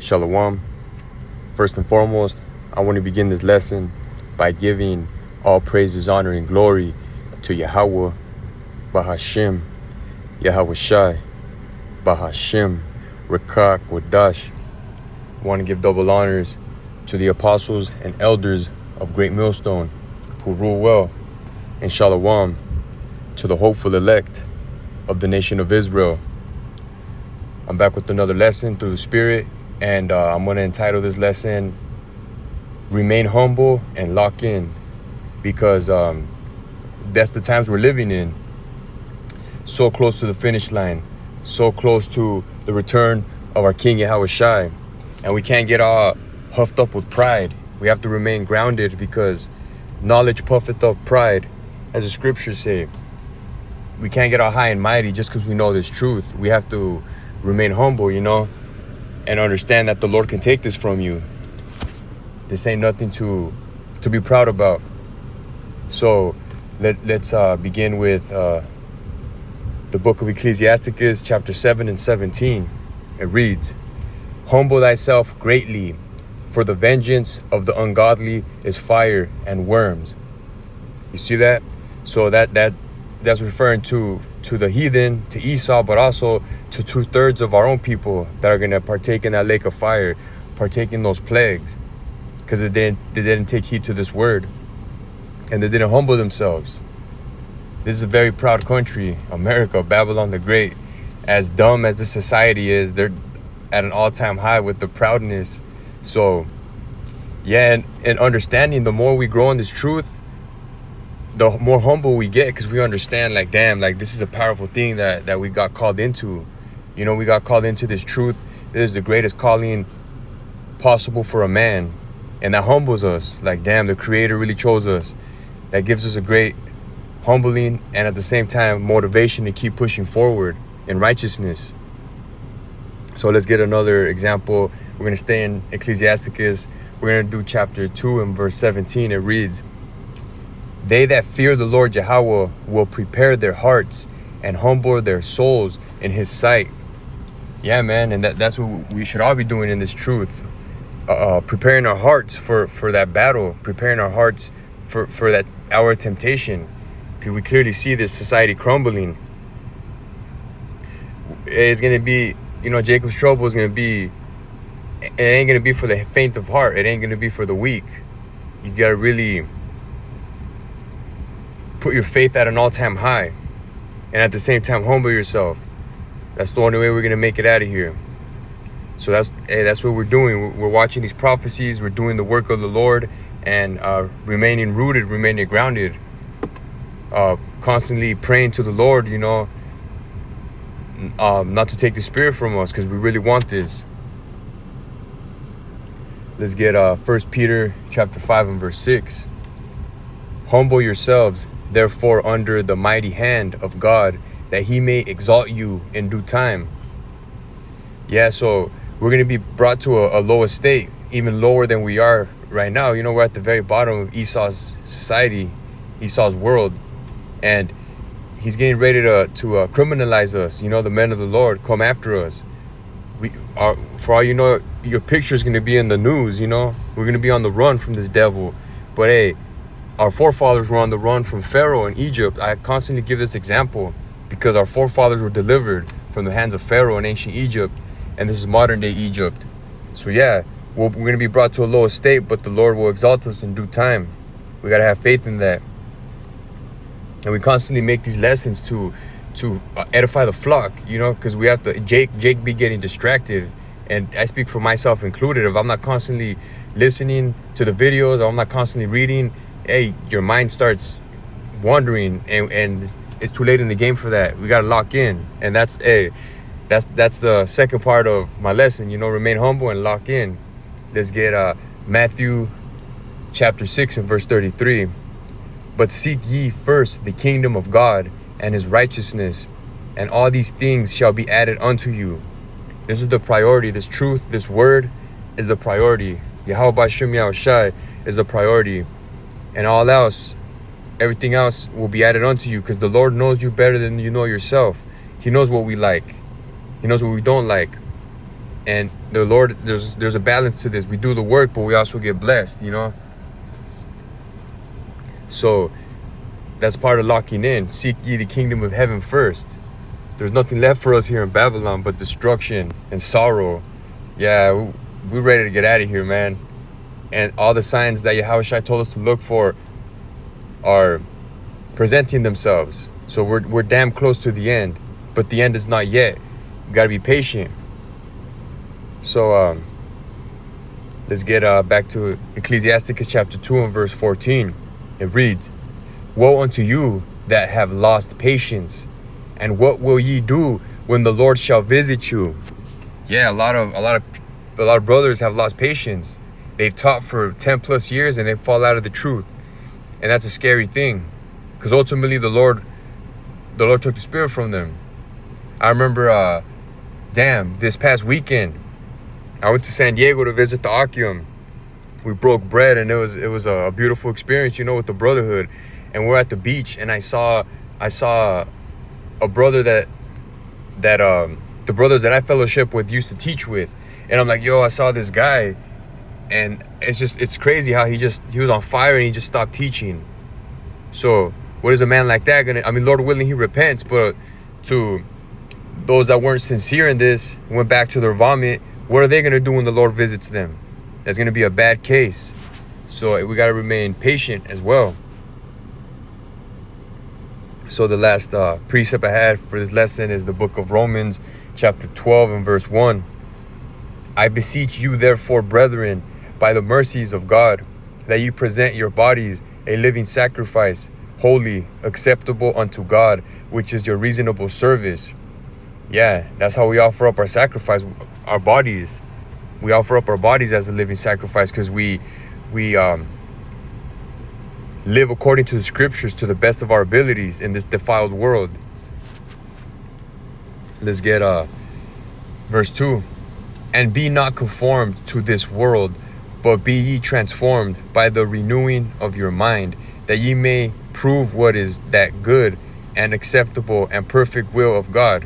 Shalom. First and foremost, I want to begin this lesson by giving all praises, honor, and glory to Yahweh, Bahashim, Yahweh Shai, Bahashim, Rekak, Wadash. I want to give double honors to the apostles and elders of Great Millstone who rule well, and Shalom to the hopeful elect of the nation of Israel. I'm back with another lesson through the Spirit, and I'm going to entitle this lesson, Remain Humble and Lock In, because that's the times we're living in. So close to the finish line, so close to the return of our King Yahweh Shai, and we can't get all huffed up with pride. We have to remain grounded, because knowledge puffeth up pride, as the scriptures say. We can't get all high and mighty just because we know this truth. We have to remain humble, and understand that the Lord can take this from you. This ain't nothing to be proud about. So let's begin with the book of Ecclesiasticus, chapter 7 and 17. It reads, "Humble thyself greatly, for the vengeance of the ungodly is fire and worms." You see that? So that's referring to the heathen, to Esau, but also to 2/3 of our own people that are going to partake in that lake of fire, partake in those plagues, because they didn't take heed to this word, and they didn't humble themselves. This is a very proud country, America, Babylon the Great. As dumb as this society is, they're at an all-time high with the proudness. So yeah, and understanding, the more we grow in this truth, the more humble we get, because we understand, like, damn, like, this is a powerful thing that we got called into. We got called into this truth. This is the greatest calling possible for a man, and that humbles us. Like, damn, the Creator really chose us. That gives us a great humbling, and at the same time motivation to keep pushing forward in righteousness. So let's get another example. We're going to stay in Ecclesiasticus. We're going to do chapter 2 and verse 17. It reads, "They that fear the Lord Yahweh will prepare their hearts and humble their souls in his sight." Yeah, man, and that's what we should all be doing in this truth. Preparing our hearts for that battle, preparing our hearts for that hour of temptation, because we clearly see this society crumbling. It's going to be, Jacob's trouble is going to be, it ain't going to be for the faint of heart. It ain't going to be for the weak. You got to really put your faith at an all-time high, and at the same time humble yourself. That's the only way we're going to make it out of here. So that's what we're doing. We're watching these prophecies. We're doing the work of the Lord, and remaining rooted, remaining grounded, constantly praying to the Lord, not to take the Spirit from us, because we really want this. Let's get 1 Peter chapter 5 and verse 6. "Humble yourselves, therefore, under the mighty hand of God, that he may exalt you in due time." Yeah, so we're going to be brought to a low estate, even lower than we are right now. We're at the very bottom of Esau's society, Esau's world, and he's getting ready to criminalize us. The men of the Lord come after us. For all you know, your picture is going to be in the news. We're going to be on the run from this devil. But hey, our forefathers were on the run from Pharaoh in Egypt. I constantly give this example because our forefathers were delivered from the hands of Pharaoh in ancient Egypt, and this is modern day Egypt. So yeah, we're going to be brought to a low estate, but the Lord will exalt us in due time. We got to have faith in that. And we constantly make these lessons to edify the flock, because we have to, Jake be getting distracted. And I speak for myself included. If I'm not constantly listening to the videos, or I'm not constantly reading, hey, your mind starts wandering, and it's too late in the game for that. We got to lock in. And that's the second part of my lesson, remain humble and lock in. Let's get Matthew chapter 6 and verse 33. "But seek ye first the kingdom of God and his righteousness, and all these things shall be added unto you." This is the priority. This truth, this word is the priority. Yahweh Bashim Yahweh Shai is the priority. And all else, everything else will be added unto you, because the Lord knows you better than you know yourself. He knows what we like. He knows what we don't like. And the Lord, there's a balance to this. We do the work, but we also get blessed, you know. So that's part of locking in. Seek ye the kingdom of heaven first. There's nothing left for us here in Babylon but destruction and sorrow. Yeah, we're ready to get out of here, man. And all the signs that Yahushua told us to look for are presenting themselves. So we're damn close to the end, but the end is not yet. We gotta be patient. So let's get back to Ecclesiasticus chapter 2 and verse 14. It reads, "Woe unto you that have lost patience, and what will ye do when the Lord shall visit you?" Yeah, a lot of brothers have lost patience. They've taught for 10 plus years and they fall out of the truth. And that's a scary thing, because ultimately the Lord took the spirit from them. I remember this past weekend I went to San Diego to visit the Akium. We broke bread, and it was a beautiful experience, you know, with the brotherhood. And we're at the beach, and I saw a brother that the brothers that I fellowship with used to teach with. And I'm like, yo, I saw this guy, and it's crazy how he was on fire and he just stopped teaching. So what is a man like that gonna, I mean, Lord willing, he repents, but to those that weren't sincere in this, went back to their vomit, what are they going to do when the Lord visits them? That's going to be a bad case. So we got to remain patient as well. So the last precept I had for this lesson is the book of Romans, chapter 12 and verse 1. "I beseech you, therefore, brethren, by the mercies of God, that you present your bodies a living sacrifice, holy, acceptable unto God, which is your reasonable service." Yeah, that's how we offer up our sacrifice, our bodies. We offer up our bodies as a living sacrifice, because we live according to the scriptures to the best of our abilities in this defiled world. Let's get verse 2. "And be not conformed to this world, but be ye transformed by the renewing of your mind, that ye may prove what is that good and acceptable and perfect will of God."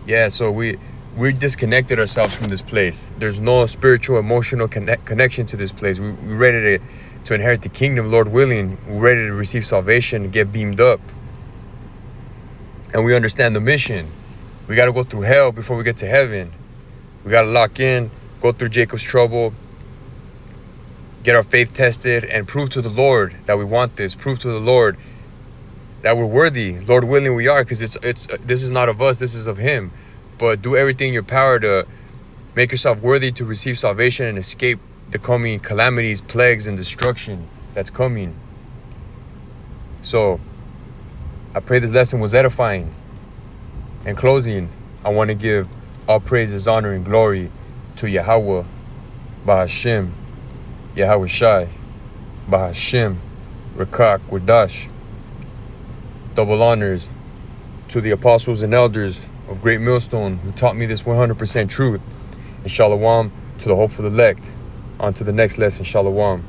Yeah, so we disconnected ourselves from this place. There's no spiritual, emotional connection to this place. We're ready to inherit the kingdom, Lord willing. We're ready to receive salvation and get beamed up. And we understand the mission. We got to go through hell before we get to heaven. We got to lock in, go through Jacob's trouble, get our faith tested, and prove to the Lord that we want this. Prove to the Lord that we're worthy. Lord willing, we are, because this is not of us, this is of him. But do everything in your power to make yourself worthy to receive salvation and escape the coming calamities, plagues, and destruction that's coming. So I pray this lesson was edifying. In closing, I want to give all praises, honor, and glory to Yahweh, Bahashim, Yahweh Shai, Bahashim, Rakak, Wadash. Double honors to the apostles and elders of Great Millstone who taught me this 100% truth. And shalom to the hopeful elect. On to the next lesson. Shalom.